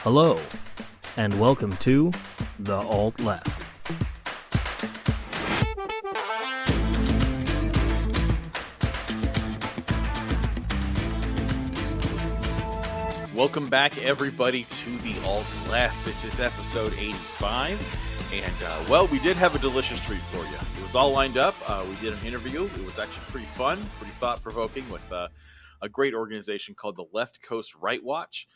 Hello, and welcome to The Alt Left. Welcome back, everybody, to The Alt Left. This is episode 85, and, well, we did have a delicious treat for you. It was all lined up. We did an interview. It was actually pretty fun, pretty thought-provoking with a great organization called the Left Coast Right Watch.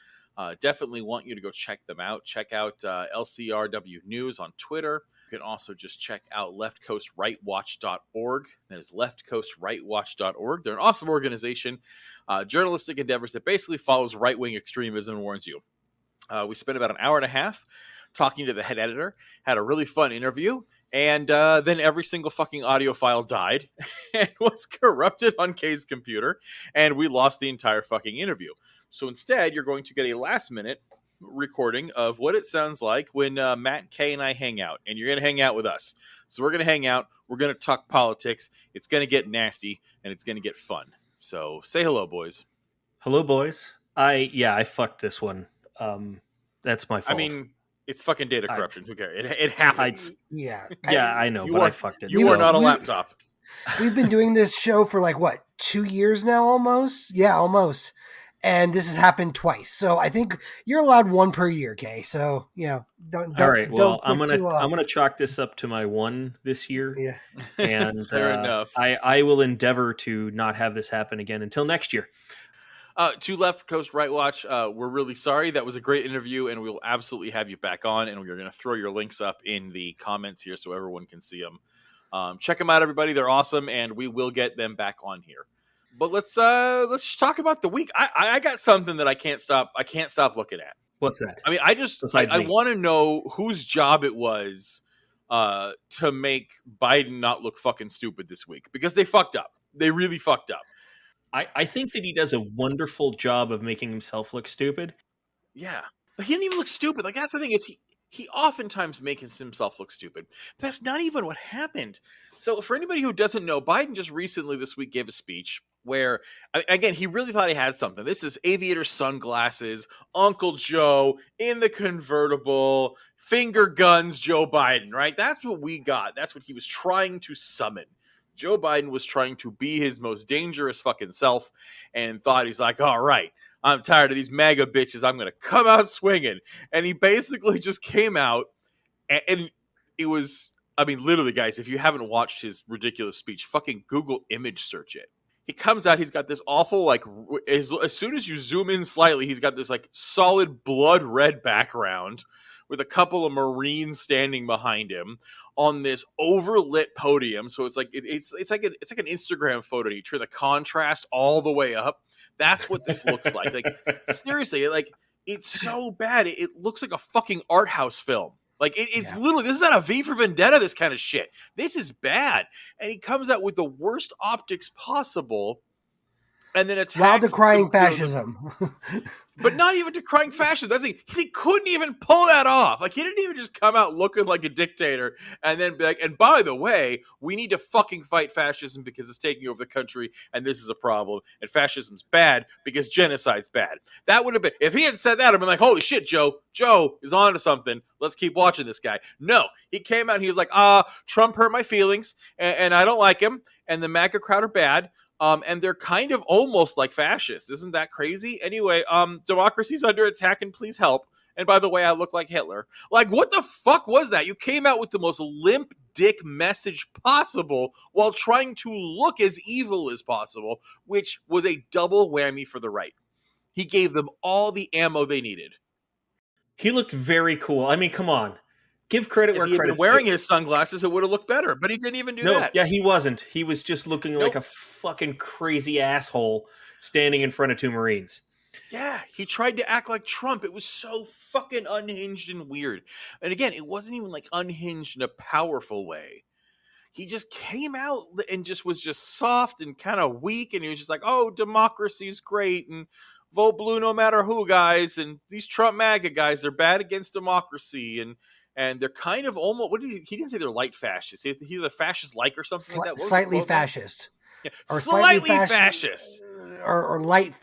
Definitely want you to go check them out. Check out LCRW News on Twitter. You can also just check out leftcoastrightwatch.org. That is leftcoastrightwatch.org. They're an awesome organization, journalistic endeavors that basically follows right-wing extremism and warns you. We spent about an hour and a half talking to the head editor, had a really fun interview, and then every single fucking audio file died and was corrupted on Kay's computer, and we lost the entire fucking interview. So instead, you're going to get a last-minute recording of what it sounds like when Matt, Kay, and I hang out. And you're going to hang out with us. So we're going to hang out. We're going to talk politics. It's going to get nasty, and it's going to get fun. So say hello, boys. Hello, boys. I fucked this one. That's my fault. I mean, it's fucking data corruption. Who cares? It happens. I know, but I fucked it. You are not a laptop. We've been doing this show for 2 years now, almost? Yeah, almost. And this has happened twice, so I think you're allowed one per year, Kay. So don't. All right. Well, I'm gonna chalk this up to my one this year. Yeah, and fair enough. I will endeavor to not have this happen again until next year. To Left Coast Right Watch, we're really sorry. That was a great interview, and we will absolutely have you back on. And we're going to throw your links up in the comments here so everyone can see them. Check them out, everybody. They're awesome, and we will get them back on here. But let's just talk about the week. I got something that I can't stop looking at. What's that? I mean, I want to know whose job it was to make Biden not look fucking stupid this week, because they fucked up. They really fucked up. I think that he does a wonderful job of making himself look stupid. Yeah, but he didn't even look stupid. That's the thing is he oftentimes makes himself look stupid. But that's not even what happened. So for anybody who doesn't know, Biden just recently this week gave a speech where, again, he really thought he had something. This is aviator sunglasses, Uncle Joe in the convertible, finger guns, Joe Biden, right? That's what we got. That's what he was trying to summon. Joe Biden was trying to be his most dangerous fucking self and thought he's like, all right, I'm tired of these MAGA bitches. I'm going to come out swinging. And he basically just came out and it was, I mean, literally, guys, if you haven't watched his ridiculous speech, fucking Google image search it. He comes out, he's got this awful, as soon as you zoom in slightly, he's got this, solid blood red background with a couple of Marines standing behind him on this overlit podium. So it's like it's like an Instagram photo. You turn the contrast all the way up. That's what this looks like. Seriously, it's so bad. It looks like a fucking art house film. It's literally, this is not a V for Vendetta, this kind of shit. This is bad. And he comes out with the worst optics possible and then attacks... while decrying fascism. But not even decrying fascism. He couldn't even pull that off. He didn't even just come out looking like a dictator and then be like, and by the way, we need to fucking fight fascism because it's taking over the country and this is a problem. And fascism's bad because genocide's bad. That would have been, if he had said that, I'd been like, holy shit, Joe. Joe is on to something. Let's keep watching this guy. No, he came out and he was like, Trump hurt my feelings and I don't like him. And the MAGA crowd are bad. And they're kind of almost like fascists. Isn't that crazy? Anyway, democracy's under attack and please help. And by the way, I look like Hitler. What the fuck was that? You came out with the most limp dick message possible while trying to look as evil as possible, which was a double whammy for the right. He gave them all the ammo they needed. He looked very cool. I mean, come on. Give credit where credit's due. If he had been wearing his sunglasses, it would have looked better, but he didn't even do that. Yeah, he wasn't. He was just looking like a fucking crazy asshole standing in front of two Marines. Yeah, he tried to act like Trump. It was so fucking unhinged and weird. And again, it wasn't even unhinged in a powerful way. He just came out and was just soft and kind of weak, and he was just like, oh, democracy's great, and vote blue no matter who, guys, and these Trump MAGA guys, they're bad against democracy, and they're kind of almost, he didn't say they're light fascists. He's a fascist-like or something like that. Slightly fascist. or slightly Slightly fascist. or light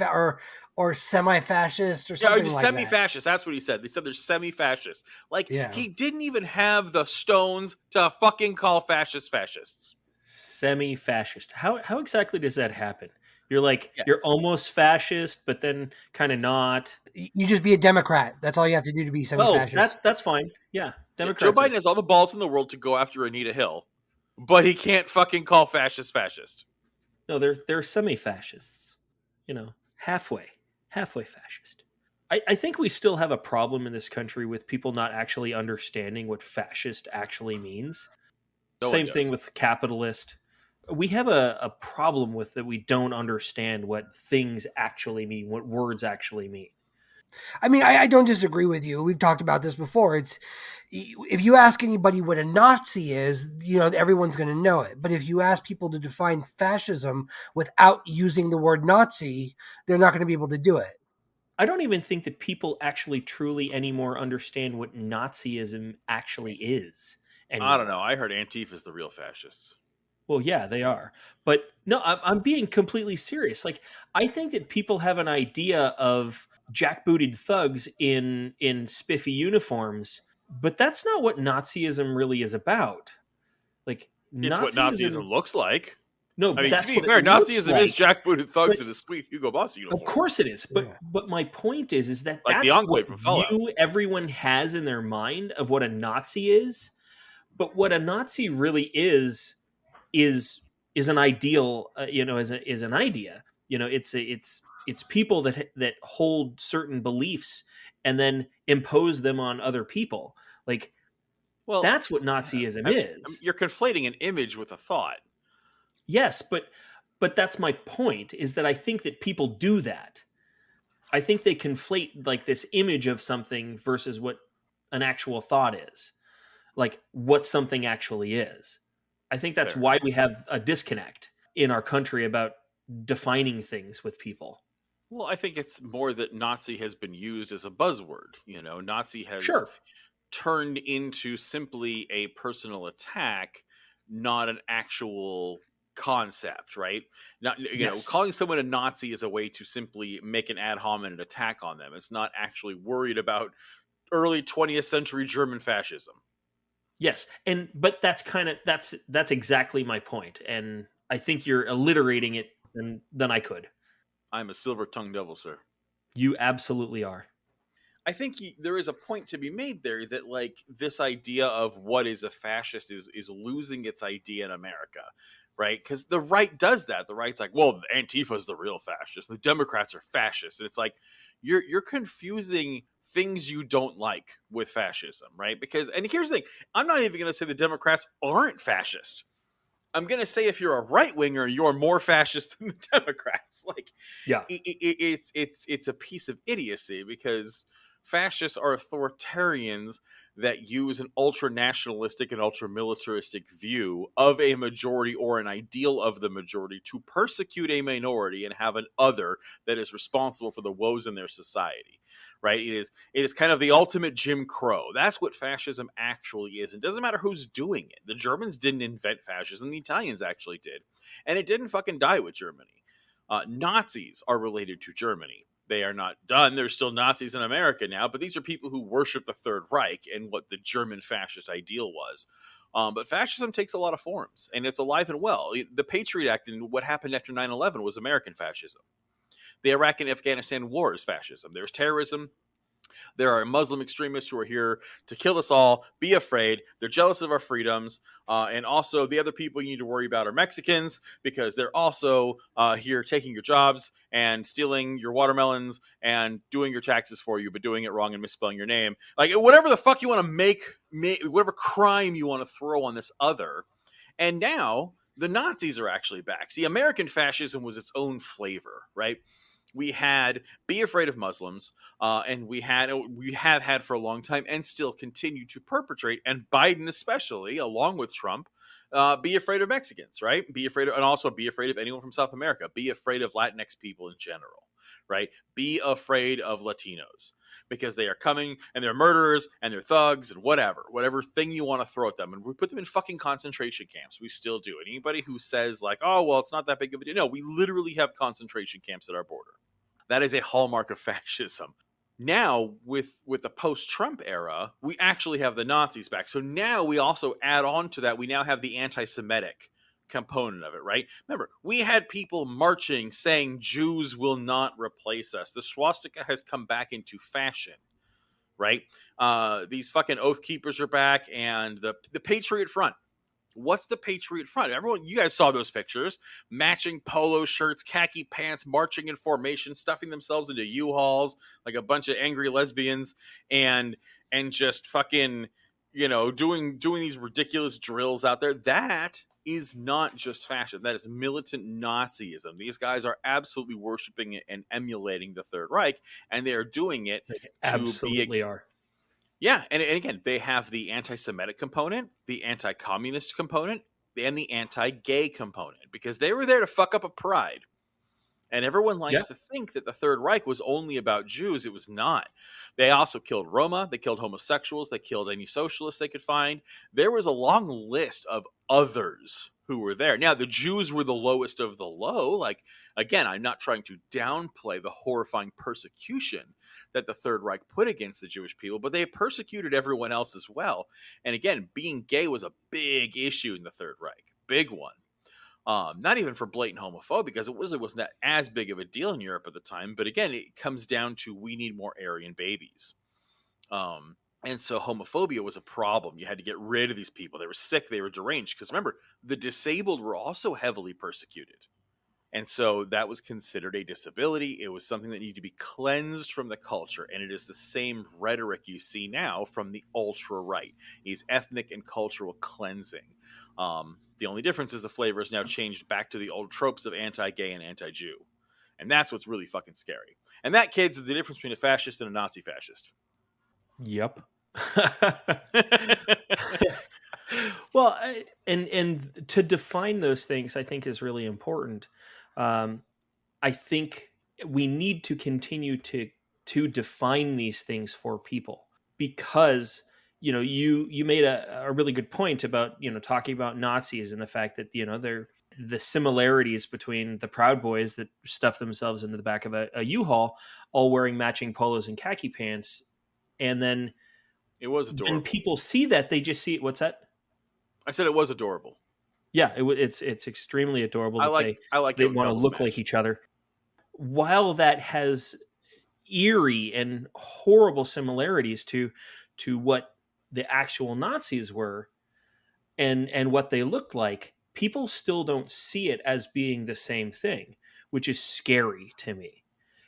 or semi-fascist or Yeah, or something the like that. semi-fascist. That's what he said. They said they're semi-fascist. Like, Yeah. he didn't even have the stones to fucking call fascists. Semi-fascist. How exactly does that happen? You're like Yeah. you're almost fascist, but then kind of not. You just be a Democrat. That's all you have to do to be Oh, semi-fascist. that's fine. Yeah, Yeah, Joe Democrats are. Biden has all the balls in the world to go after Anita Hill, but he can't fucking call fascist. No, they're semi-fascists. You know, halfway fascist. I think we still have a problem in this country with people not actually understanding what fascist actually means. No one Same thing does. with capitalist. We have a problem with that we don't understand what things actually mean, what words actually mean. I mean, I don't disagree with you. We've talked about this before. It's if you ask anybody what a Nazi is, everyone's going to know it. But if you ask people to define fascism without using the word Nazi, they're not going to be able to do it. I don't even think that people actually truly anymore understand what Nazism actually is anymore. I don't know. I heard Antifa is the real fascists. Well, yeah, they are. But no, I'm being completely serious. Like, I think that people have an idea of jackbooted thugs in spiffy uniforms, but that's not what Nazism really is about. Like, It's what Nazism, Nazism looks like. no, I mean, to that's be what it fair, looks Nazism is like. jackbooted But thugs in a sweet Hugo Boss of uniform. course it is. Yeah. But my point is that Like the that's what Enclave from Fallout. view everyone has in their mind of what a Nazi is. But what a Nazi really is an ideal, is an idea. It's people that hold certain beliefs and then impose them on other people. Like, Well, that's what Nazism is. you're conflating an image with a thought. Yes, but that's my point, is that I think that people do that. I think they conflate like this image of something versus what an actual thought is. Like what something actually is. I think that's Fair. why we have a disconnect in our country about defining things with people. Well, I think it's more that Nazi has been used as a buzzword. Nazi has Sure. turned into simply a personal attack, not an actual concept, right? Not Yes. calling someone a Nazi is a way to simply make an ad hominem attack on them. It's not actually worried about early 20th century German fascism. Yes. But that's exactly my point. And I think you're alliterating it than I could. I'm a silver-tongued devil, sir. You absolutely are. I think there is a point to be made there that like this idea of what is a fascist is losing its idea in America, right? Because the right does that. The right's like, well, Antifa is the real fascist. The Democrats are fascists, and it's like you're confusing things you don't like with fascism, right? And here's the thing: I'm not even going to say the Democrats aren't fascist. I'm going to say if you're a right winger, you're more fascist than the Democrats. Like, Yeah. it's a piece of idiocy because fascists are authoritarians that use an ultra nationalistic and ultra militaristic view of a majority or an ideal of the majority to persecute a minority and have an other that is responsible for the woes in their society. Right? It is kind of the ultimate Jim Crow. That's what fascism actually is. It doesn't matter who's doing it. The Germans didn't invent fascism. The Italians actually did. And it didn't fucking die with Germany. Nazis are related to Germany. They are not done. There's still Nazis in America now, but these are people who worship the Third Reich and what the German fascist ideal was. But fascism takes a lot of forms, and it's alive and well. The Patriot Act and what happened after 9/11 was American fascism. The Iraq and Afghanistan war is fascism. There's terrorism. There are Muslim extremists who are here to kill us all. Be afraid. They're jealous of our freedoms. And also, the other people you need to worry about are Mexicans because they're also here taking your jobs and stealing your watermelons and doing your taxes for you, but doing it wrong and misspelling your name. Like, whatever the fuck you want to make, whatever crime you want to throw on this other. And now the Nazis are actually back. See, American fascism was its own flavor, right? We had Be Afraid of Muslims, and we have had for a long time and still continue to perpetrate, and Biden especially, along with Trump, be afraid of Mexicans, right? Be afraid of, and also be afraid of anyone from South America. Be afraid of Latinx people in general, right? Be afraid of Latinos because they are coming and they're murderers and they're thugs and whatever thing you want to throw at them. And we put them in fucking concentration camps. We still do. And anybody who says like, oh, well, it's not that big of a deal. No, we literally have concentration camps at our border. That is a hallmark of fascism. Now, with the post-Trump era, we actually have the Nazis back. So now we also add on to that, we now have the anti-Semitic component of it, right? Remember, we had people marching saying Jews will not replace us. The swastika has come back into fashion, right? These fucking Oath Keepers are back, and the Patriot Front. What's the Patriot Front? Everyone, you guys saw those pictures. Matching polo shirts, khaki pants, marching in formation, stuffing themselves into U-Hauls like a bunch of angry lesbians, and just fucking, doing these ridiculous drills out there. That is not just fashion. That is militant Nazism. These guys are absolutely worshiping and emulating the Third Reich, and they are doing it They to absolutely are. Yeah, and again, they have the anti-Semitic component, the anti-communist component, and the anti-gay component, because they were there to fuck up a pride. And everyone likes to think that the Third Reich was only about Jews. It was not. They also killed Roma. They killed homosexuals. They killed any socialists they could find. There was a long list of others who were there. Now, the Jews were the lowest of the low. Like, again, I'm not trying to downplay the horrifying persecution that the Third Reich put against the Jewish people, but they persecuted everyone else as well. And again, being gay was a big issue in the Third Reich. Big one. Not even for blatant homophobia, because it really wasn't that as big of a deal in Europe at the time. But again, it comes down to we need more Aryan babies. And so homophobia was a problem. You had to get rid of these people. They were sick. They were deranged. Because remember, the disabled were also heavily persecuted. And so that was considered a disability. It was something that needed to be cleansed from the culture. And it is the same rhetoric you see now from the ultra-right. It's ethnic and cultural cleansing. The only difference is the flavor is now changed back to the old tropes of anti-gay and anti-Jew. And that's what's really fucking scary. And that, kids, is the difference between a fascist and a Nazi fascist. Yep. Well, and to define those things, I think is really important. I think we need to continue to define these things for people, because you made a really good point about talking about Nazis and the fact that they're the similarities between the Proud Boys that stuff themselves into the back of a U-Haul, all wearing matching polos and khaki pants, and then it was adorable. when people see that, they just see it. What's that? I said it was adorable. Yeah, it's extremely adorable that they want to look like each other. While that has eerie and horrible similarities to what the actual Nazis were and what they looked like, people still don't see it as being the same thing, which is scary to me,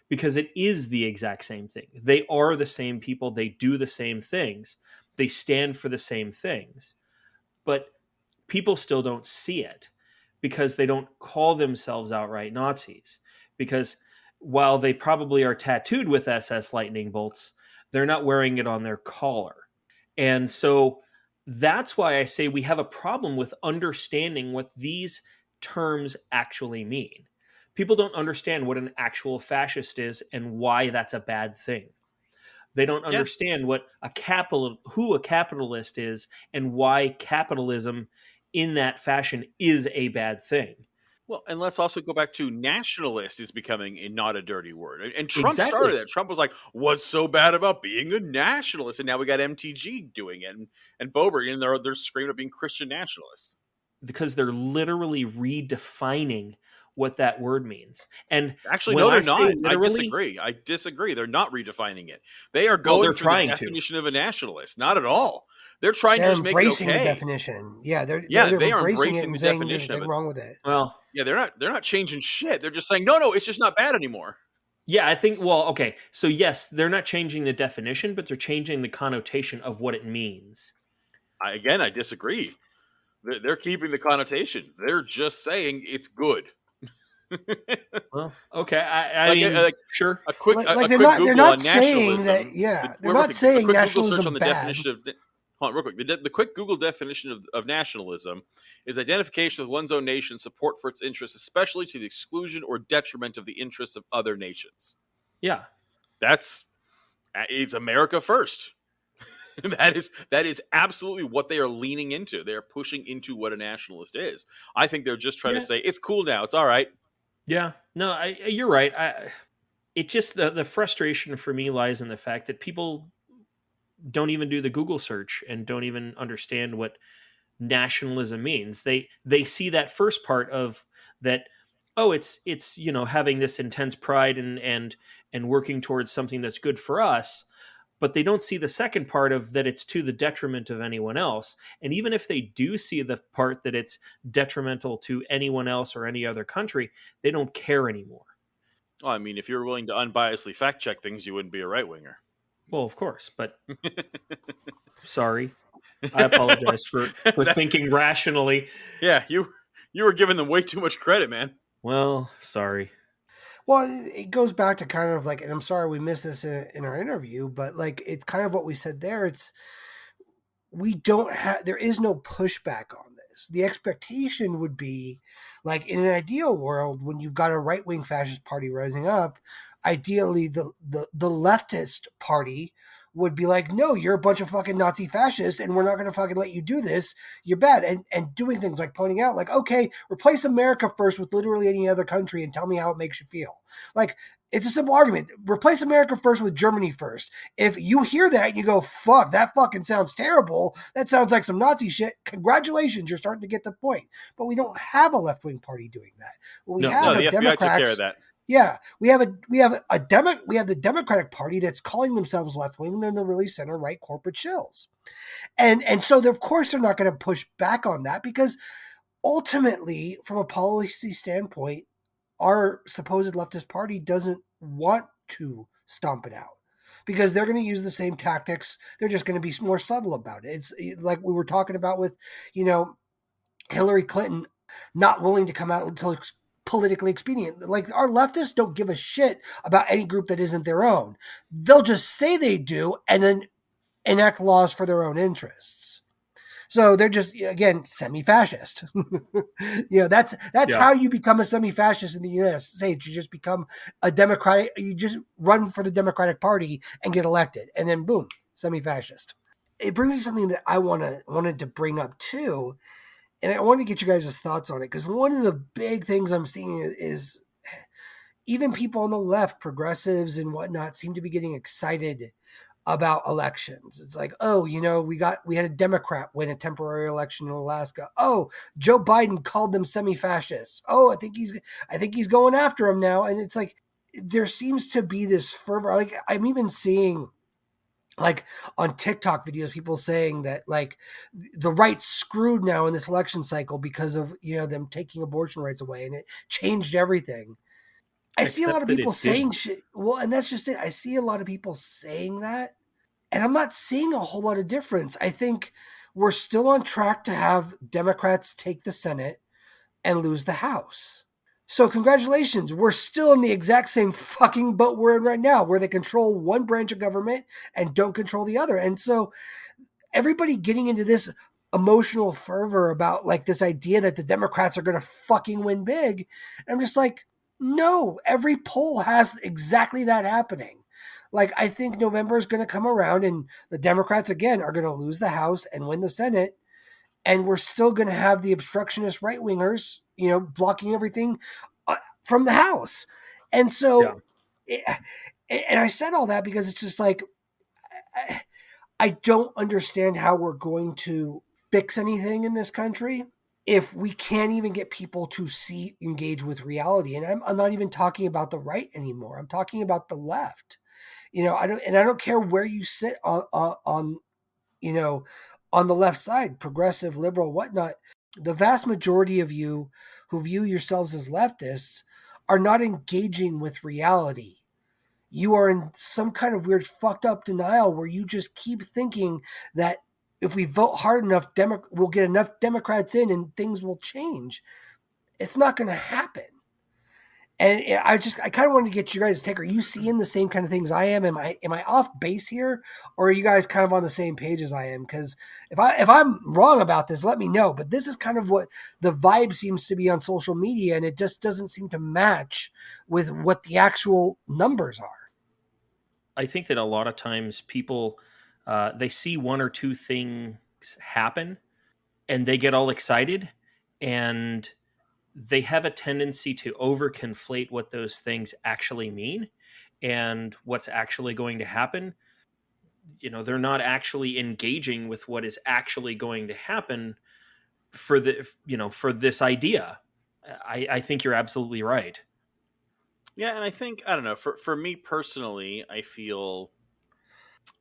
because it is the exact same thing. They are the same people. They do the same things. They stand for the same things. But people still don't see it because they don't call themselves outright Nazis. Because while they probably are tattooed with SS lightning bolts, they're not wearing it on their collar. And so that's why I say we have a problem with understanding what these terms actually mean. People don't understand what an actual fascist is and why that's a bad thing. They don't understand who a capitalist is and why capitalism in that fashion is a bad thing. Well, and let's also go back to nationalist is becoming not a dirty word. And Trump started it. Trump was like, what's so bad about being a nationalist? And now we got MTG doing it. And Bober, and they're screaming at being Christian nationalists. Because they're literally redefining what that word means. And actually, no, they're not. I disagree. They're not redefining it. They are going for the definition of a nationalist. Not at all. They're trying to just make it okay. The definition. Yeah, they're embracing the definition of it. Wrong with it. Well, yeah, they're not changing shit. They're just saying, no, it's just not bad anymore. Yeah, I think. Well, okay. So yes, they're not changing the definition, but they're changing the connotation of what it means. I disagree. They're keeping the connotation. They're just saying it's good. Well, okay. I mean, sure. A quick they're not saying that. Yeah, they're not saying nationalism on the bad. Definition of, hold on, real quick. The quick Google definition of nationalism is identification with one's own nation, support for its interests, especially to the exclusion or detriment of the interests of other nations. Yeah. It's America first. that is absolutely what they are leaning into. They are pushing into what a nationalist is. I think they're just trying to Yeah. say it's cool now. It's all right. Yeah. No, you're right. It just the frustration for me lies in the fact that people don't even do the Google search and don't even understand what nationalism means. They see that first part of that, oh, it's having this intense pride and working towards something that's good for us, but they don't see the second part of that it's to the detriment of anyone else. And even if they do see the part that it's detrimental to anyone else or any other country, they don't care anymore. Well, I mean, if you're willing to unbiasedly fact check things, you wouldn't be a right winger. Well, of course, but sorry. I apologize for thinking rationally. Yeah, you were giving them way too much credit, man. Well, sorry. Well, it goes back to kind of like, and I'm sorry we missed this in our interview, but like it's kind of what we said there. It's we don't have there is no pushback on this. The expectation would be like in an ideal world when you've got a right-wing fascist party rising up, ideally the leftist party would be like, no, you're a bunch of fucking Nazi fascists and we're not going to fucking let you do this. You're bad. And doing things like pointing out like, okay, replace America first with literally any other country and tell me how it makes you feel. Like, it's a simple argument. Replace America first with Germany first. If you hear that and you go, fuck, that fucking sounds terrible. That sounds like some Nazi shit. Congratulations, you're starting to get the point. But we don't have a left-wing party doing that. What we have the are FBI took care of that. Yeah, we have the Democratic Party that's calling themselves left-wing. They're the really center-right corporate shills. And so of course they're not going to push back on that because ultimately, from a policy standpoint, our supposed leftist party doesn't want to stomp it out because they're going to use the same tactics. They're just going to be more subtle about it. It's like we were talking about with, Hillary Clinton not willing to come out until it's politically expedient. Like our leftists don't give a shit about any group that isn't their own. They'll just say they do and then enact laws for their own interests. So they're just, again, semi-fascist. That's how you become a semi-fascist in the United States. You just become you just run for the Democratic Party and get elected. And then boom, semi-fascist. It brings me something that I wanted to bring up too. And I want to get you guys' thoughts on it. Because one of the big things I'm seeing is even people on the left, progressives and whatnot, seem to be getting excited about elections. It's like, oh, we had a Democrat win a temporary election in Alaska. Oh, Joe Biden called them semi-fascists. Oh, I think he's going after them now. And it's like there seems to be this fervor. Like I'm even seeing like on TikTok videos, people saying that like the right's screwed now in this election cycle because of them taking abortion rights away, and it changed everything. I see a lot of people saying shit. Well, and that's just it. I see a lot of people saying that, and I'm not seeing a whole lot of difference. I think we're still on track to have Democrats take the Senate and lose the House. So congratulations. We're still in the exact same fucking boat we're in right now, where they control one branch of government and don't control the other. And so everybody getting into this emotional fervor about like this idea that the Democrats are going to fucking win big. I'm just like, no, every poll has exactly that happening. Like, I think November is going to come around and the Democrats, again, are going to lose the House and win the Senate. And we're still going to have the obstructionist right-wingers, blocking everything from the House. And so, and I said all that because it's just like, I don't understand how we're going to fix anything in this country if we can't even get people to engage with reality. And I'm not even talking about the right anymore. I'm talking about the left. I don't care where you sit on the left side, progressive, liberal, whatnot. The vast majority of you who view yourselves as leftists are not engaging with reality. You are in some kind of weird fucked up denial where you just keep thinking that if we vote hard enough, we'll get enough Democrats in and things will change. It's not going to happen. And I kind of wanted to get you guys' take. Are you seeing the same kind of things I am? Am I off base here, or are you guys kind of on the same page as I am? Because if I'm wrong about this, let me know. But this is kind of what the vibe seems to be on social media, and it just doesn't seem to match with what the actual numbers are. I think that a lot of times people they see one or two things happen and they get all excited, and they have a tendency to overconflate what those things actually mean and what's actually going to happen. They're not actually engaging with what is actually going to happen for this idea. I think you're absolutely right. Yeah, and I think, I don't know, for me personally, I feel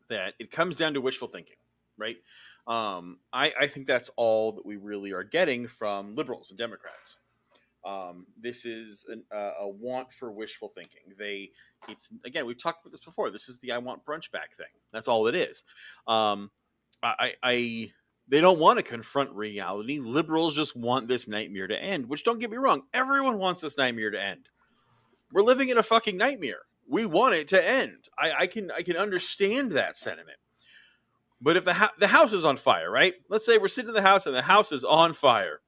that it comes down to wishful thinking, right? I think that's all that we really are getting from liberals and Democrats. This is a want for wishful thinking. It's again, we've talked about this before. This is the "I want brunch back" thing. That's all it is. Um, they don't want to confront reality. Liberals just want this nightmare to end. Which, don't get me wrong, everyone wants this nightmare to end. We're living in a fucking nightmare. We want it to end. I can understand that sentiment. But if the house is on fire, right? Let's say we're sitting in the house and the house is on fire.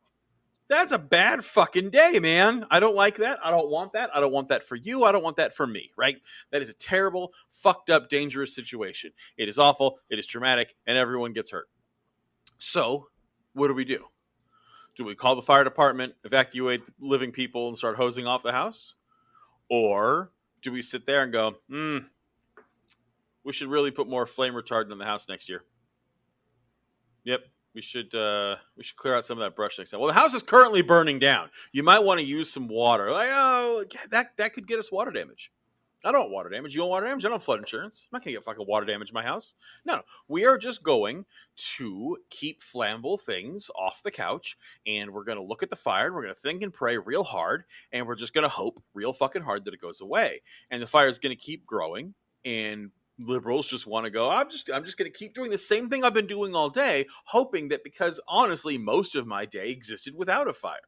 That's a bad fucking day, man. I don't like that. I don't want that. I don't want that for you. I don't want that for me, right? That is a terrible, fucked up, dangerous situation. It is awful. It is traumatic, and everyone gets hurt. So, what do we do? Do we call the fire department, evacuate the living people, and start hosing off the house? Or do we sit there and go, we should really put more flame retardant in the house next year? Yep. We should clear out some of that brush next time. Well, the house is currently burning down. You might want to use some water. Like, oh, that could get us water damage. I don't want water damage. You want water damage? I don't have flood insurance. I'm not going to get fucking water damage in my house. No. We are just going to keep flammable things off the couch, and we're going to look at the fire, and we're going to think and pray real hard, and we're just going to hope real fucking hard that it goes away. And the fire is going to keep growing, and liberals just want to go, I'm just going to keep doing the same thing I've been doing all day, hoping that, because honestly most of my day existed without a fire.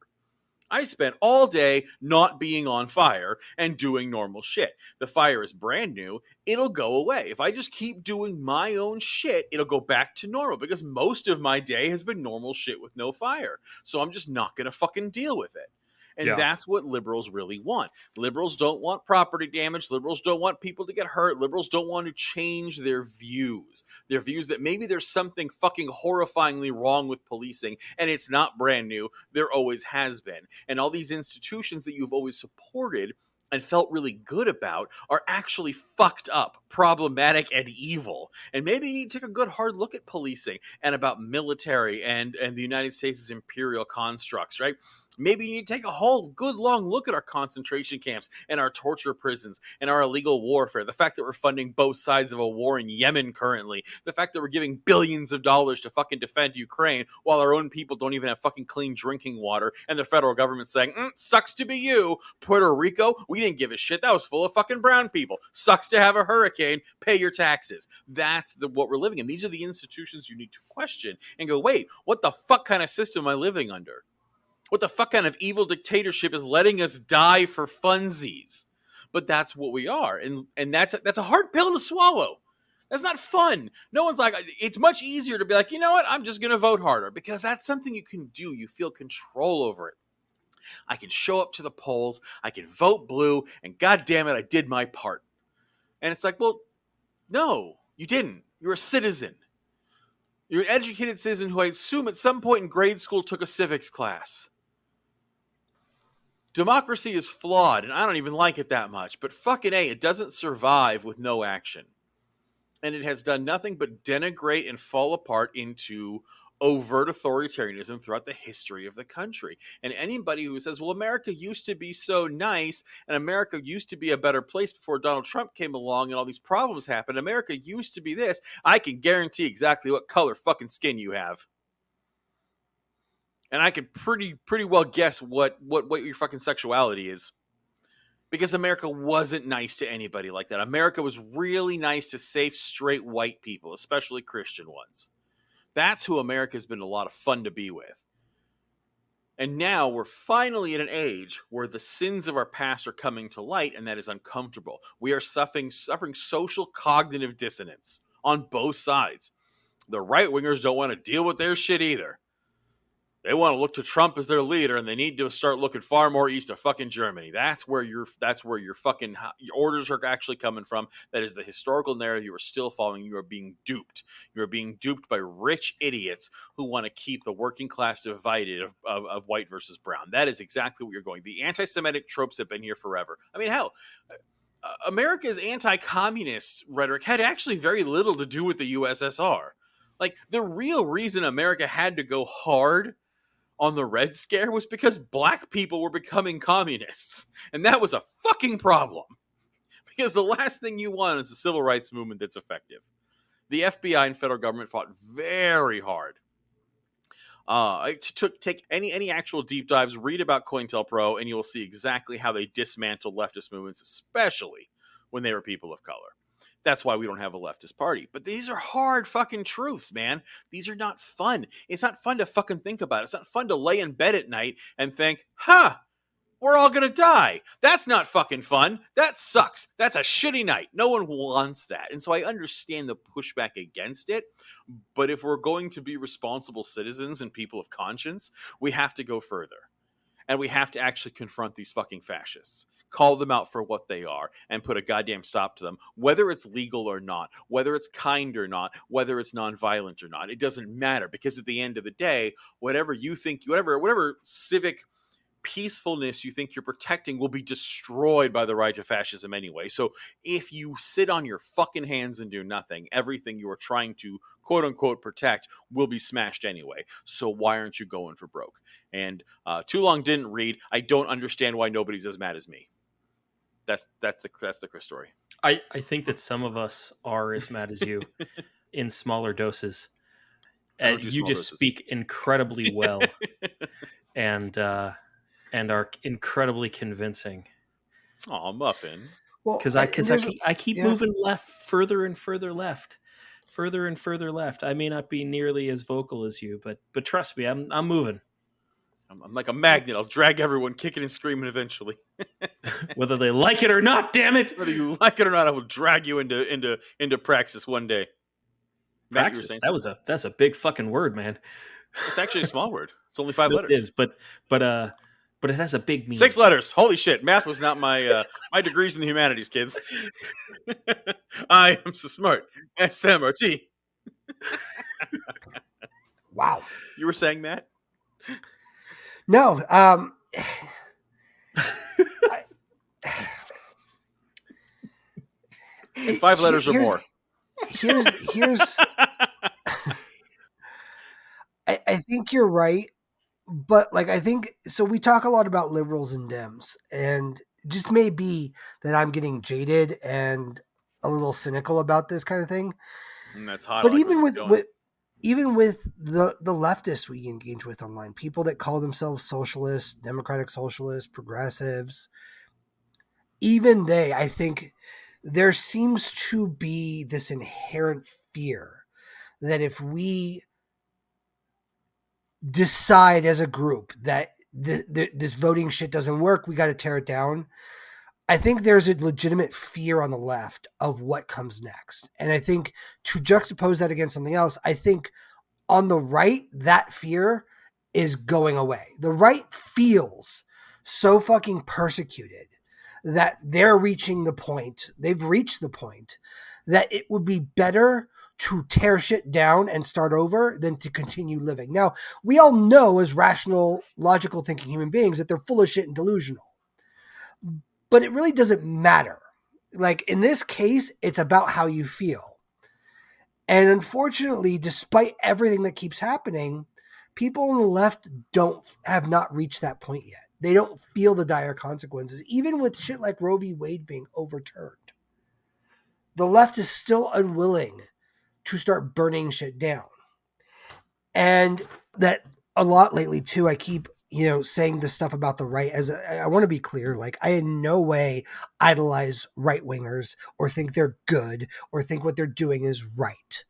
I spent all day not being on fire and doing normal shit. The fire is brand new. It'll go away. If I just keep doing my own shit, it'll go back to normal, because most of my day has been normal shit with no fire. So I'm just not going to fucking deal with it. And that's what liberals really want. Liberals don't want property damage. Liberals don't want people to get hurt. Liberals don't want to change their views. Their views that maybe there's something fucking horrifyingly wrong with policing, and it's not brand new. There always has been. And all these institutions that you've always supported and felt really good about are actually fucked up, problematic, and evil. And maybe you need to take a good hard look at policing and about military and the United States' imperial constructs, right? Maybe you need to take a whole good long look at our concentration camps and our torture prisons and our illegal warfare. The fact that we're funding both sides of a war in Yemen currently. The fact that we're giving billions of dollars to fucking defend Ukraine while our own people don't even have fucking clean drinking water. And the federal government saying, sucks to be you. Puerto Rico, we didn't give a shit. That was full of fucking brown people. Sucks to have a hurricane. Pay your taxes. That's what we're living in. These are the institutions you need to question and go, wait, what the fuck kind of system am I living under? What the fuck kind of evil dictatorship is letting us die for funsies? But that's what we are. And that's a hard pill to swallow. That's not fun. No one's like, it's much easier to be like, you know what? I'm just going to vote harder, because that's something you can do. You feel control over it. I can show up to the polls. I can vote blue. And God damn it, I did my part. And it's like, well, no, you didn't. You're a citizen. You're an educated citizen who I assume at some point in grade school took a civics class. Democracy is flawed, and I don't even like it that much. But fucking A, it doesn't survive with no action. And it has done nothing but denigrate and fall apart into overt authoritarianism throughout the history of the country. And anybody who says, well, America used to be so nice, and America used to be a better place before Donald Trump came along and all these problems happened, America used to be this, I can guarantee exactly what color fucking skin you have. And I could pretty well guess what your fucking sexuality is. Because America wasn't nice to anybody like that. America was really nice to safe, straight white people, especially Christian ones. That's who America's been a lot of fun to be with. And now we're finally at an age where the sins of our past are coming to light, and that is uncomfortable. We are suffering social cognitive dissonance on both sides. The right-wingers don't want to deal with their shit either. They want to look to Trump as their leader, and they need to start looking far more east of fucking Germany. That's where your fucking your orders are actually coming from. That is the historical narrative you are still following. You are being duped. You are being duped by rich idiots who want to keep the working class divided of white versus brown. That is exactly what you're going. The anti-Semitic tropes have been here forever. I mean, hell, America's anti-communist rhetoric had actually very little to do with the USSR. Like, the real reason America had to go hard on the Red Scare was because black people were becoming communists. And that was a fucking problem. Because the last thing you want is a civil rights movement that's effective. The FBI and federal government fought very hard. Take any actual deep dives, read about COINTELPRO, and you will see exactly how they dismantled leftist movements, especially when they were people of color. That's why we don't have a leftist party. But these are hard fucking truths, man. These are not fun. It's not fun to fucking think about. It's not fun to lay in bed at night and think, we're all gonna die. That's not fucking fun. That sucks. That's a shitty night. No one wants that. And so I understand the pushback against it. But if we're going to be responsible citizens and people of conscience, we have to go further. And we have to actually confront these fucking fascists. Call them out for what they are and put a goddamn stop to them, whether it's legal or not, whether it's kind or not, whether it's nonviolent or not. It doesn't matter, because at the end of the day, whatever you think, whatever civic peacefulness you think you're protecting will be destroyed by the right to fascism anyway. So if you sit on your fucking hands and do nothing, everything you are trying to quote unquote protect will be smashed anyway. So why aren't you going for broke? And Too Long Didn't Read. I don't understand why nobody's as mad as me. That's the Chris story. I think that some of us are as mad as you in smaller doses. You just speak incredibly well and are incredibly convincing. Aw, Muffin. Well, Because I keep moving left, further and further left. Further and further left. I may not be nearly as vocal as you, but trust me, I'm moving. I'm like a magnet. I'll drag everyone kicking and screaming eventually. Whether they like it or not, damn it. Whether you like it or not, I will drag you into praxis one day. Praxis. That's a big fucking word, man. It's actually a small word. It's only 5 letters. It is, but it has a big meaning. 6 letters. Holy shit. Math was not my my degrees in the humanities, kids. I am so smart. SMRT. Wow. You were saying, Matt? No. 5 letters or more. Here's I think you're right, but like I think so. We talk a lot about liberals and Dems, and it just may be that I'm getting jaded and a little cynical about this kind of thing. And that's hot. But like even with the leftists we engage with online, people that call themselves socialists, democratic socialists, progressives, even they, I think there seems to be this inherent fear that if we decide as a group that this voting shit doesn't work, we got to tear it down. I think there's a legitimate fear on the left of what comes next. And I think to juxtapose that against something else, I think on the right, that fear is going away. The right feels so fucking persecuted that they've reached the point that it would be better to tear shit down and start over than to continue living. Now, we all know as rational, logical thinking human beings that they're full of shit and delusional. But it really doesn't matter. Like in this case, it's about how you feel. And unfortunately, despite everything that keeps happening, people on the left have not reached that point yet. They don't feel the dire consequences, even with shit like Roe v. Wade being overturned. The left is still unwilling to start burning shit down. And that a lot lately too, I keep, saying this stuff about the right as I want to be clear. Like I in no way idolize right wingers or think they're good or think what they're doing is right.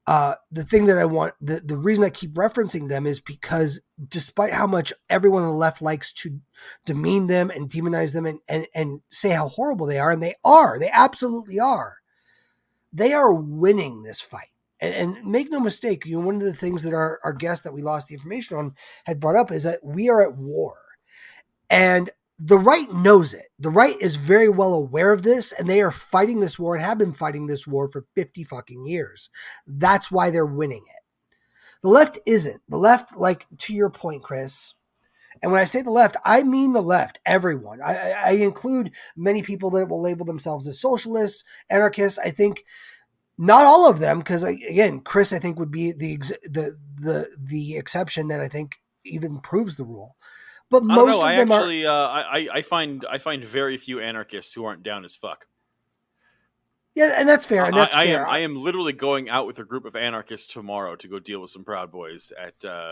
The thing that I want, the reason I keep referencing them is because despite how much everyone on the left likes to demean them and demonize them and say how horrible they are, and they absolutely are, they are winning this fight. And make no mistake, one of the things that our guest that we lost the information on had brought up is that we are at war. And the right knows it. The right is very well aware of this, and they are fighting this war and have been fighting this war for 50 fucking years. That's why they're winning it. The left isn't. The left, like, to your point, Chris, and when I say the left, I mean the left, everyone. I include many people that will label themselves as socialists, anarchists. I think not all of them, because again, Chris, I think would be the exception that I think even proves the rule. But I don't know. most of I them actually, I find very few anarchists who aren't down as fuck. Yeah, and that's fair. And that's fair. I am literally going out with a group of anarchists tomorrow to go deal with some Proud Boys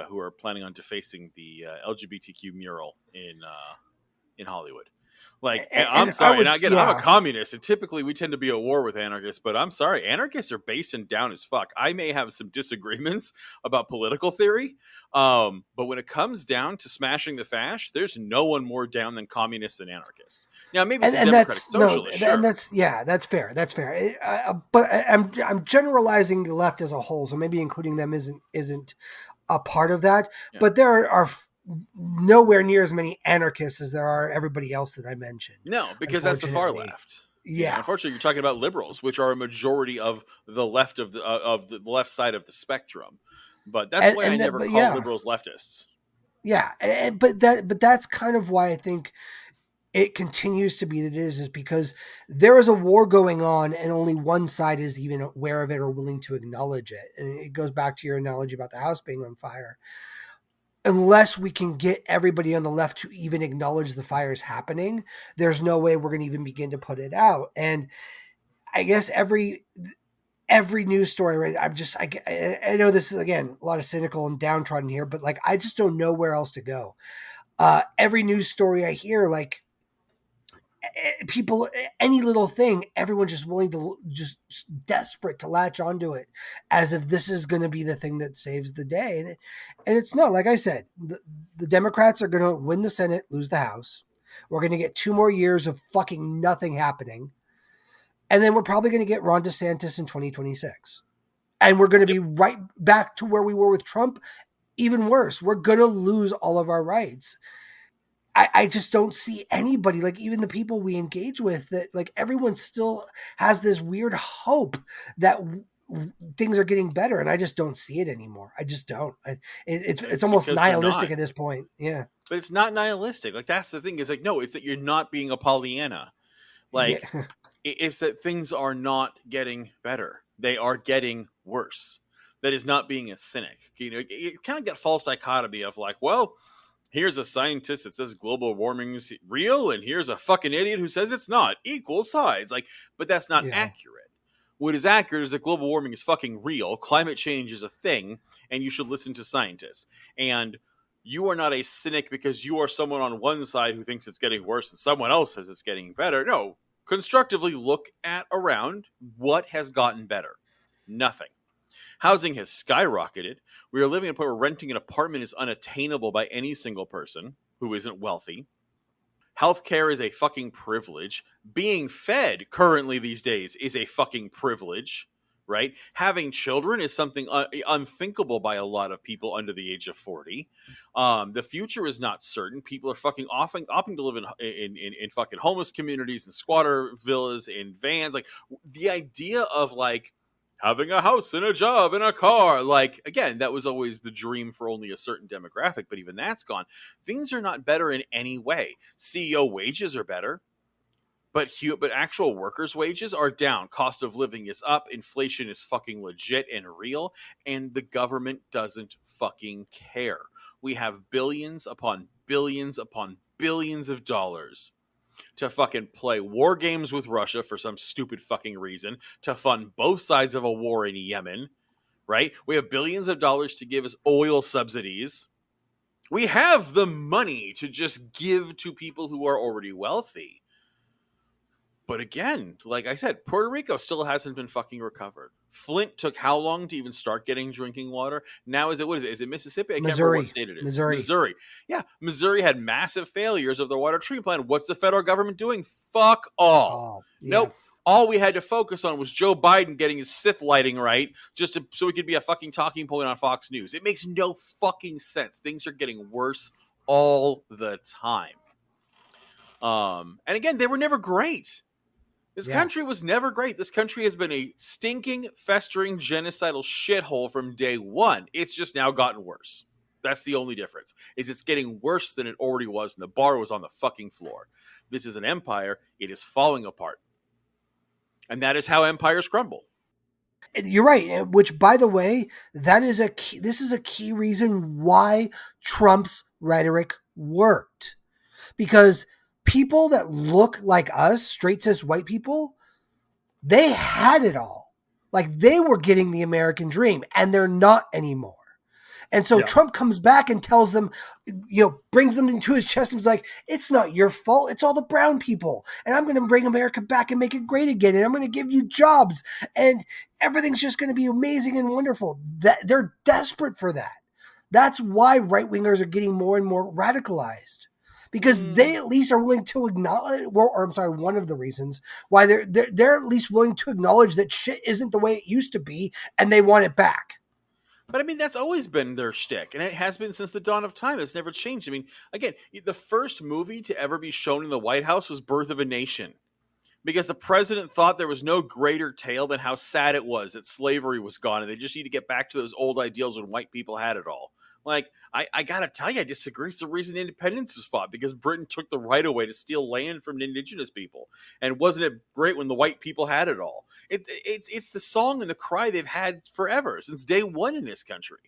who are planning on defacing the LGBTQ mural in Hollywood. Like, I'm sorry, and again, I'm a communist, and typically we tend to be at war with anarchists, but I'm sorry, anarchists are based and down as fuck. I may have some disagreements about political theory, but when it comes down to smashing the fash, there's no one more down than communists and anarchists. Now, maybe some democratic socialists, sure. And that's fair. That's fair. But I'm generalizing the left as a whole, so maybe including them isn't a part of that. Yeah. But there are nowhere near as many anarchists as there are everybody else that I mentioned. No, because that's the far left. Yeah. Unfortunately, you're talking about liberals, which are a majority of the left of the left side of the spectrum. But that's why I never call liberals leftists. Yeah, but that's kind of why I think it continues to be that it is because there is a war going on and only one side is even aware of it or willing to acknowledge it. And it goes back to your analogy about the house being on fire. Unless we can get everybody on the left to even acknowledge the fire is happening, there's no way we're going to even begin to put it out. And I guess every news story, right? I know this is, again, a lot of cynical and downtrodden here, but like, I just don't know where else to go. Every news story I hear, like, people, any little thing, everyone's just willing to, just desperate to latch onto it as if this is going to be the thing that saves the day. And it's not. Like I said, the Democrats are going to win the Senate, lose the House. We're going to get 2 more years of fucking nothing happening. And then we're probably going to get Ron DeSantis in 2026. And we're going to be right back to where we were with Trump. Even worse, we're going to lose all of our rights. I just don't see anybody, like even the people we engage with, that like everyone still has this weird hope that things are getting better. And I just don't see it anymore. I just don't. It's almost nihilistic at this point. Yeah. But it's not nihilistic. Like, that's the thing, is like, no, it's that you're not being a Pollyanna. Like, it's that things are not getting better. They are getting worse. That is not being a cynic. You know, it kind of got false dichotomy of like, well, here's a scientist that says global warming's real, and here's a fucking idiot who says it's not. Equal sides. Like, but that's not accurate. What is accurate is that global warming is fucking real. Climate change is a thing, and you should listen to scientists. And you are not a cynic because you are someone on one side who thinks it's getting worse and someone else says it's getting better. No, constructively look at around what has gotten better. Nothing. Housing has skyrocketed. We are living at a point where renting an apartment is unattainable by any single person who isn't wealthy. Healthcare is a fucking privilege. Being fed currently these days is a fucking privilege, right? Having children is something unthinkable by a lot of people under the age of 40. The future is not certain. People are fucking opting to live in fucking homeless communities and squatter villas and vans. Like, the idea of like having a house and a job and a car, like, again, that was always the dream for only a certain demographic, but even that's gone. Things are not better in any way. CEO wages are better, but actual workers' wages are down. Cost of living is up. Inflation is fucking legit and real, and the government doesn't fucking care. We have billions upon billions upon billions of dollars to fucking play war games with Russia for some stupid fucking reason, to fund both sides of a war in Yemen, right? We have billions of dollars to give us oil subsidies. We have the money to just give to people who are already wealthy. But again, like I said, Puerto Rico still hasn't been fucking recovered. Flint took how long to even start getting drinking water? Now is it Is it Mississippi? I can't remember what state it is. Missouri. Yeah, Missouri had massive failures of their water treatment plant. What's the federal government doing? Fuck all. Nope. all we had to focus on was Joe Biden getting his Sith lighting right, so he could be a fucking talking point on Fox News. It makes no fucking sense. Things are getting worse all the time. And again, they were never great. This country was never great. This country has been a stinking, festering, genocidal shithole from day one. It's just now gotten worse. That's the only difference. Is it's getting worse than it already was, and the bar was on the fucking floor. This is an empire. It is falling apart. And that is how empires crumble. You're right. Which, by the way, this is a key reason why Trump's rhetoric worked. Because people that look like us, straight cis white people, they had it all. Like, they were getting the American dream, and they're not anymore. And so Trump comes back and tells them, brings them into his chest and is like, it's not your fault. It's all the brown people. And I'm going to bring America back and make it great again. And I'm going to give you jobs. And everything's just going to be amazing and wonderful. They're desperate for that. That's why right-wingers are getting more and more radicalized. Because they at least are willing to acknowledge, one of the reasons why they're at least willing to acknowledge that shit isn't the way it used to be, and they want it back. But I mean, that's always been their shtick, and it has been since the dawn of time. It's never changed. I mean, again, the first movie to ever be shown in the White House was Birth of a Nation, because the president thought there was no greater tale than how sad it was that slavery was gone, and they just need to get back to those old ideals when white people had it all. Like, I gotta tell you, I disagree. It's the reason independence was fought, because Britain took the right away to steal land from indigenous people. And wasn't it great when the white people had it all? It's the song and the cry they've had forever, since day one in this country.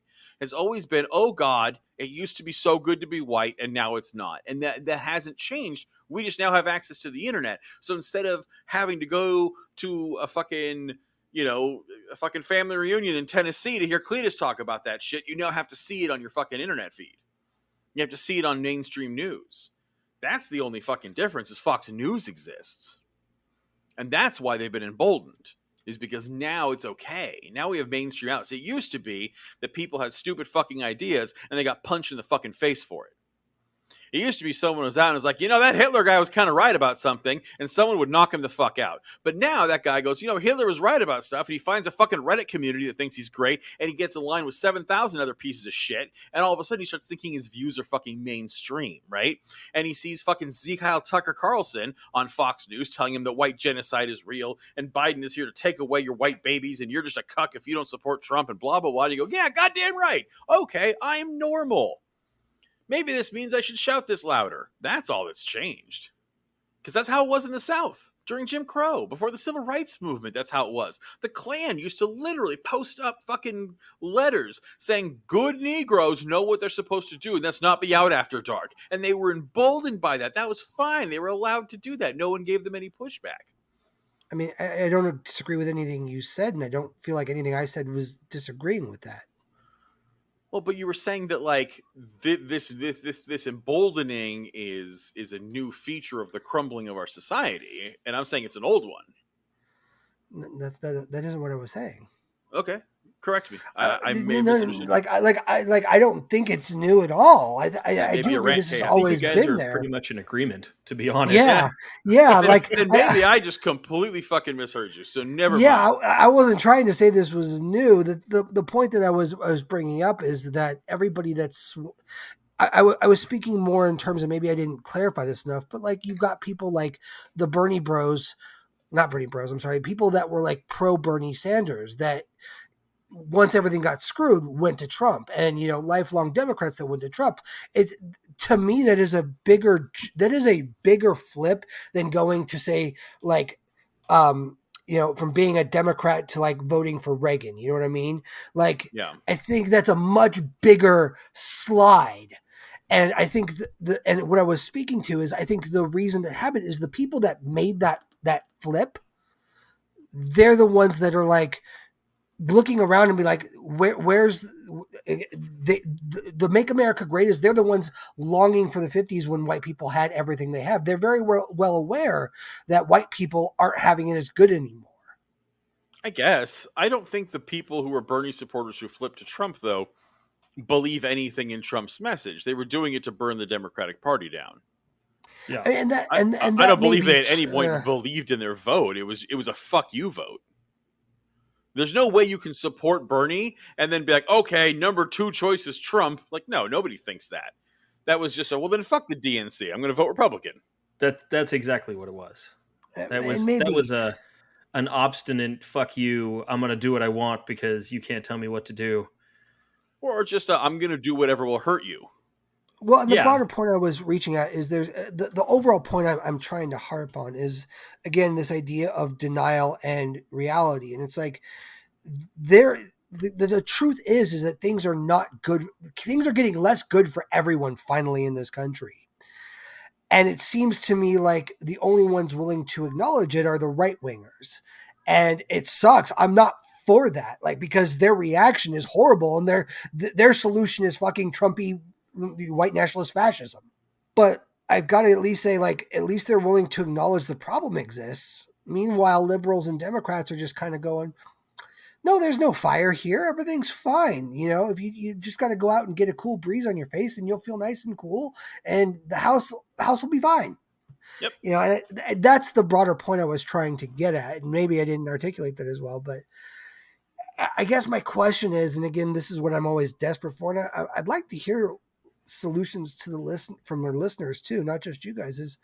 Has always been, oh God, it used to be so good to be white, and now it's not. And that hasn't changed. We just now have access to the internet. So instead of having to go to a fucking family reunion in Tennessee to hear Cletus talk about that shit, you now have to see it on your fucking internet feed. You have to see it on mainstream news. That's the only fucking difference, is Fox News exists. And that's why they've been emboldened, is because now it's okay. Now we have mainstream outlets. It used to be that people had stupid fucking ideas and they got punched in the fucking face for it. It used to be someone was out and was like, that Hitler guy was kind of right about something, and someone would knock him the fuck out. But now that guy goes, Hitler was right about stuff, and he finds a fucking Reddit community that thinks he's great, and he gets in line with 7,000 other pieces of shit, and all of a sudden he starts thinking his views are fucking mainstream, right? And he sees fucking Kyle Tucker Carlson on Fox News telling him that white genocide is real, and Biden is here to take away your white babies, and you're just a cuck if you don't support Trump, and blah, blah, blah. And you go, yeah, goddamn right. Okay, I am normal. Maybe this means I should shout this louder. That's all that's changed. Because that's how it was in the South during Jim Crow, before the Civil Rights Movement. That's how it was. The Klan used to literally post up fucking letters saying good Negroes know what they're supposed to do, and that's not be out after dark. And they were emboldened by that. That was fine. They were allowed to do that. No one gave them any pushback. I mean, I don't disagree with anything you said, and I don't feel like anything I said was disagreeing with that. Well, but you were saying that like this emboldening is a new feature of the crumbling of our society, and I'm saying it's an old one. That isn't what I was saying. Okay, correct me. I may have misunderstood. I don't think it's new at all. I do think this has always been there. You guys are pretty much in agreement, to be honest. Yeah. Then maybe I just completely fucking misheard you. So never mind. Yeah, I wasn't trying to say this was new. The point that I was bringing up is that everybody that's I was speaking more in terms of, maybe I didn't clarify this enough, but like, you've got people like the Bernie Bros. Not Bernie Bros, I'm sorry, people that were like pro Bernie Sanders, that once everything got screwed, went to Trump, and lifelong Democrats that went to Trump. To me, that is a bigger flip than going to say, like, from being a Democrat to like voting for Reagan. You know what I mean? Like, yeah. I think that's a much bigger slide. And I think and what I was speaking to is, I think the reason that happened is the people that made that flip, they're the ones that are like looking around and be like, where's the Make America Great is, they're the ones longing for the 50s when white people had everything they have. They're very well aware that white people aren't having it as good anymore. I guess. I don't think the people who were Bernie supporters who flipped to Trump, though, believe anything in Trump's message. They were doing it to burn the Democratic Party down. Yeah. And that and I that don't may believe be they at any point believed in their vote. It was a fuck you vote. There's no way you can support Bernie and then be like, okay, number 2 choice is Trump. Like, no, nobody thinks that. That was just well, then fuck the DNC. I'm going to vote Republican. That's exactly what it was. That and was that maybe was a an obstinate fuck you. I'm going to do what I want because you can't tell me what to do. Or just I'm going to do whatever will hurt you. well, and the Yeah. broader point I was reaching at is there's the overall point I'm trying to harp on is again this idea of denial and reality, and it's like there the truth is that things are not good. Things are getting less good for everyone finally in this country. And it seems to me like the only ones willing to acknowledge it are the right wingers. And it sucks. I'm not for that. Like, because their reaction is horrible and their solution is fucking Trumpy white nationalist fascism. But I've got to at least say, like, at least they're willing to acknowledge the problem exists. Meanwhile, liberals and Democrats are just kind of going, no, there's no fire here. Everything's fine. You know, if you just got to go out and get a cool breeze on your face and you'll feel nice and cool and the house will be fine. Yep. You know, and that's the broader point I was trying to get at. And maybe I didn't articulate that as well, but I guess my question is, and again, this is what I'm always desperate for. And I'd like to hear solutions to from their listeners too, not just you guys, is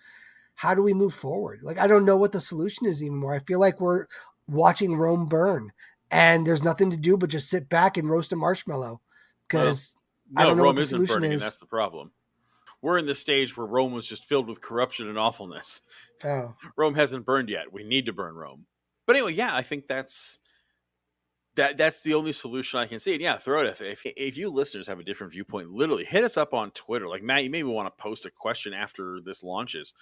how do we move forward? Like, I don't know what the solution is anymore. I feel like we're watching Rome burn and there's nothing to do but just sit back and roast a marshmallow because I don't know Rome what the isn't solution burning, is. and that's the problem. We're in the stage where Rome was just filled with corruption and awfulness. Oh, Rome hasn't burned yet. We need to burn Rome. But anyway, yeah, I think that's the only solution I can see. And yeah, throw it. If you listeners have a different viewpoint, literally hit us up on Twitter. Like Matt, you maybe want to post a question after this launches.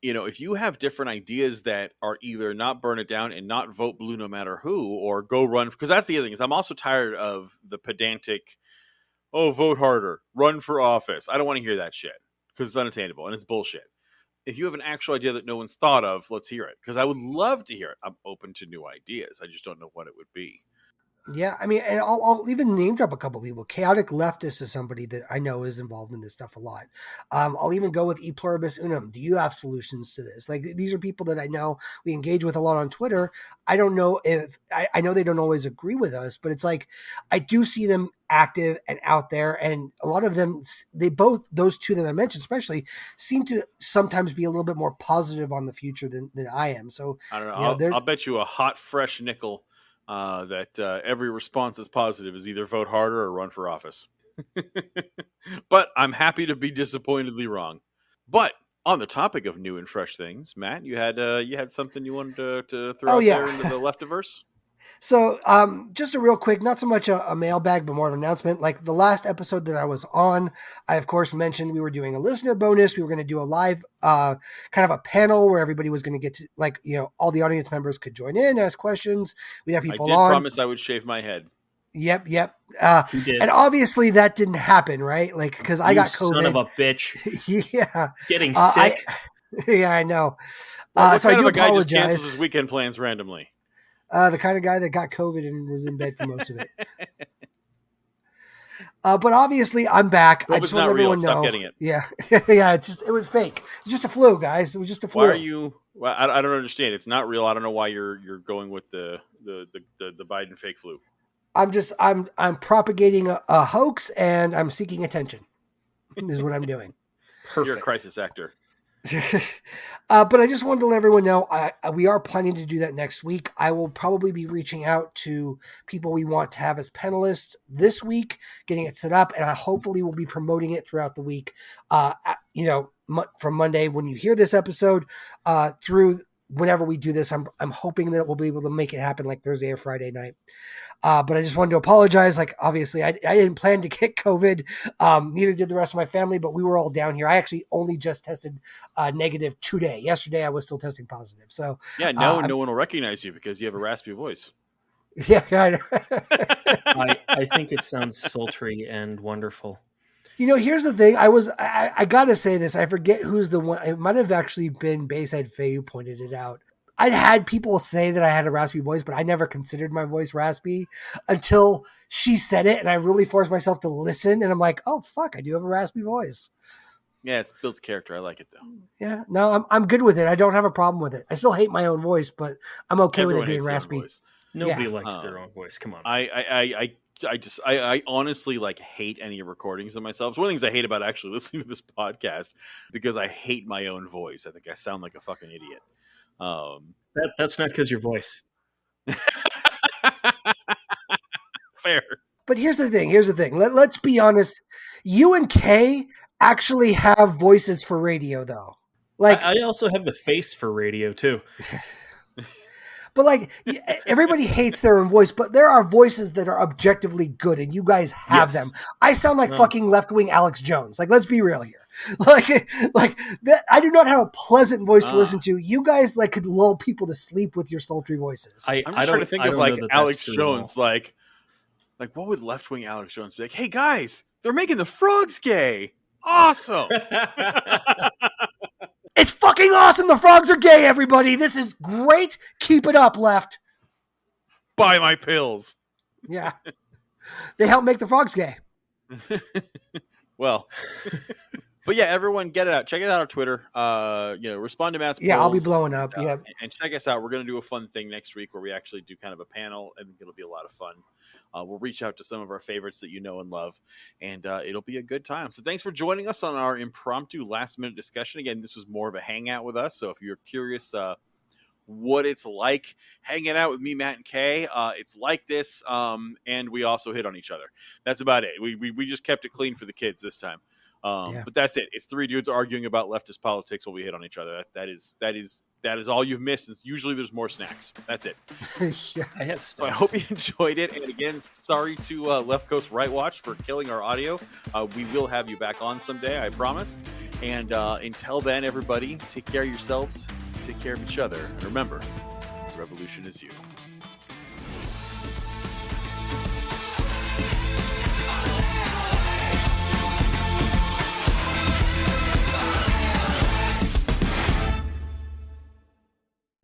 If you have different ideas that are either not burn it down and not vote blue no matter who, or go run, because that's the other thing is I'm also tired of the pedantic, vote harder, run for office. I don't want to hear that shit because it's unattainable and it's bullshit. If you have an actual idea that no one's thought of, let's hear it because I would love to hear it. I'm open to new ideas. I just don't know what it would be. yeah. I mean, and I'll even name drop a couple of people. Chaotic Leftist is somebody that I know is involved in this stuff a lot. I'll even go with E Pluribus Unum. Do you have solutions to this? Like, these are people that I know we engage with a lot on Twitter. I don't know if I know they don't always agree with us, but it's like I do see them active and out there, and a lot of them, those two that I mentioned especially, seem to sometimes be a little bit more positive on the future than I am. So I don't know. you know, I'll bet you a hot, fresh nickel that every response is positive is either vote harder or run for office. But I'm happy to be disappointedly wrong. But on the topic of new and fresh things, Matt, you had something you wanted to throw out there into the leftiverse? So, just a real quick, not so much a mailbag, but more an announcement. Like the last episode that I was on, I of course mentioned we were doing a listener bonus. We were going to do a live, kind of a panel where everybody was going to get to, all the audience members could join in, ask questions. We'd have people I did on. promise I would shave my head. Yep. He did. And obviously that didn't happen, right? Like, because I got COVID. Son of a bitch. Yeah. Getting sick. I know. What so kind I do of a guy just apologize. cancels his weekend plans randomly? The kind of guy that got COVID and was in bed for most of it. But obviously, I'm back. COVID's I just want not real. everyone to know. Stop getting it. Yeah, yeah. It was fake. It's just a flu, guys. It was just a flu. Why are you? Well, I don't understand. It's not real. I don't know why you're going with the Biden fake flu. I'm propagating a hoax and I'm seeking attention. Is what I'm doing. Perfect. You're a crisis actor. But I just wanted to let everyone know we are planning to do that next week. I will probably be reaching out to people we want to have as panelists this week, getting it set up, and I hopefully will be promoting it throughout the week. From Monday when you hear this episode through whenever we do this. I'm hoping that we'll be able to make it happen like Thursday or Friday night. But I just wanted to apologize. Like, obviously, I didn't plan to get COVID. Neither did the rest of my family, but we were all down here. I actually only just tested negative today. Yesterday, I was still testing positive. So yeah, no one will recognize you because you have a raspy voice. Yeah, I know. I think it sounds sultry and wonderful. Here's the thing. I gotta say this. I forget who's the one. It might have actually been Bayside Faye who pointed it out. I'd had people say that I had a raspy voice, but I never considered my voice raspy until she said it, and I really forced myself to listen. And I'm like, oh fuck, I do have a raspy voice. Yeah, it builds character. I like it though. Yeah, no, I'm good with it. I don't have a problem with it. I still hate my own voice, but I'm okay with it Everyone being hates their own raspy. voice. Nobody Yeah. likes their own voice. Come on. I honestly like hate any recordings of myself. It's one of the things I hate about actually listening to this podcast because I hate my own voice. I think I sound like a fucking idiot. That's not because your voice. Fair. But here's the thing. Let's be honest. You and Kay actually have voices for radio, though. Like, I also have the face for radio too. but like, everybody hates their own voice, but there are voices that are objectively good, and you guys have them. I sound like fucking left-wing Alex Jones. Like, let's be real here. Like that. I do not have a pleasant voice to listen to. You guys like could lull people to sleep with your sultry voices. I'm just trying to think of like Alex Jones, like what would left-wing Alex Jones be like? Hey guys, they're making the frogs gay. Awesome. It's fucking awesome. The frogs are gay, everybody. This is great. Keep it up, left. Buy my pills. Yeah. They help make the frogs gay. Well, but yeah, everyone get it out. Check it out on Twitter. Respond to Matt's polls. Yeah, I'll be blowing up. Yeah. And check us out. We're going to do a fun thing next week where we actually do kind of a panel. I think it'll be a lot of fun. We'll reach out to some of our favorites that you know and love, and it'll be a good time. So thanks for joining us on our impromptu last-minute discussion. Again, this was more of a hangout with us, so if you're curious what it's like hanging out with me, Matt, and Kay, it's like this, and we also hit on each other. That's about it. We just kept it clean for the kids this time. But that's it. It's three dudes arguing about leftist politics while we hit on each other. That is all you've missed. It's usually there's more snacks. That's it. Yeah. I have So I hope you enjoyed it. And again, sorry to Left Coast Right Watch for killing our audio. We will have you back on someday, I promise. And until then, everybody, take care of yourselves, take care of each other, and remember, the revolution is you.